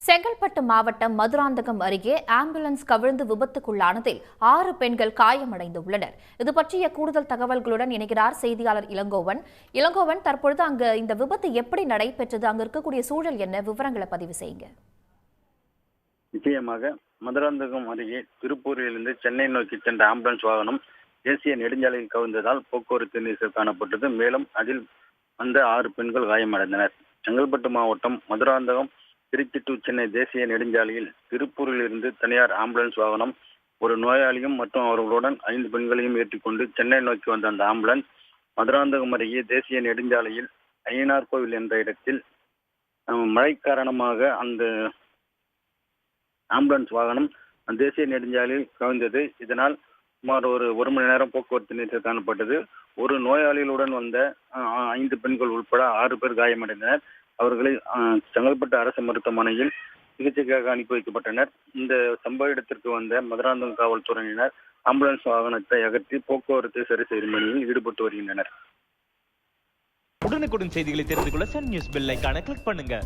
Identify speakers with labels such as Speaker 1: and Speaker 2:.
Speaker 1: செங்கல்பட்டு மாவட்டம் மதுராந்தகம் அருகே ஆம்புலன்ஸ் கவிழ்ந்து விபத்துக்குள்ளானதில் 6 பெண்கள் காயமடைந்துள்ளனர். இது பற்றிய கூடுதல் தகவல்களுடன் இணைகிறார் செய்தியாளர் இளங்கோவன். இளங்கோவன், தற்பொழுது அங்கு இந்த விபத்து எப்படி நடைபெற்றது, அங்கு இருக்கக்கூடிய சூழல் என்ன, விவரங்களை பதிவு செய்யுங்க.
Speaker 2: நிச்சயமாக மதுராந்தகம் அருகே திருப்பூரிலிருந்து சென்னை நோக்கி சென்ற ஆம்புலன்ஸ் வாகனம் தேசிய நெடுஞ்சாலையில் கவிழ்ந்ததால் போக்குவரத்து நெரிசல் காணப்பட்டது. மேலும் அதில் வந்த 6 பெண்கள் காயமடைந்தனர். செங்கல்பட்டு மாவட்டம் மதுராந்தகம் திருச்சி டு சென்னை தேசிய நெடுஞ்சாலையில் திருப்பூரில் இருந்து தனியார் ஆம்புலன்ஸ் வாகனம் ஒரு நோயாளியும் மற்றும் அவர்களுடன் 5 பெண்களையும் ஏற்றிக்கொண்டு சென்னை நோக்கி வந்த அந்த ஆம்புலன்ஸ் மதுராந்தகம் அருகே தேசிய நெடுஞ்சாலையில் ஐயனார் கோவில் என்ற இடத்தில் மழை காரணமாக அந்த ஆம்புலன்ஸ் வாகனம் தேசிய நெடுஞ்சாலையில் கவிழ்ந்தது. இதனால் சுமார் ஒரு மணி நேரம் போக்குவரத்து நெரிசல் காணப்பட்டது. ஒரு நோயாளிகளுடன் வந்த 5 பெண்கள் உட்பட 6 பேர் காயமடைந்தனர். அவர்களை செங்கல்பட்டு அரசு மருத்துவமனையில் சிகிச்சைக்காக அனுப்பி வைக்கப்பட்டனர். இந்த சம்பவ இடத்திற்கு வந்த மதுராந்தகம் காவல்துறையினர் ஆம்புலன்ஸ் வாகனத்தை அகற்றி போக்குவரத்து சரி செய்யும் பணியில் ஈடுபட்டு வருகின்றனர்.
Speaker 3: உடனுக்குடன் செய்திகளை தெரிந்து கொள்ள சன் நியூஸ் பெல் ஐகானை கிளிக் பண்ணுங்க.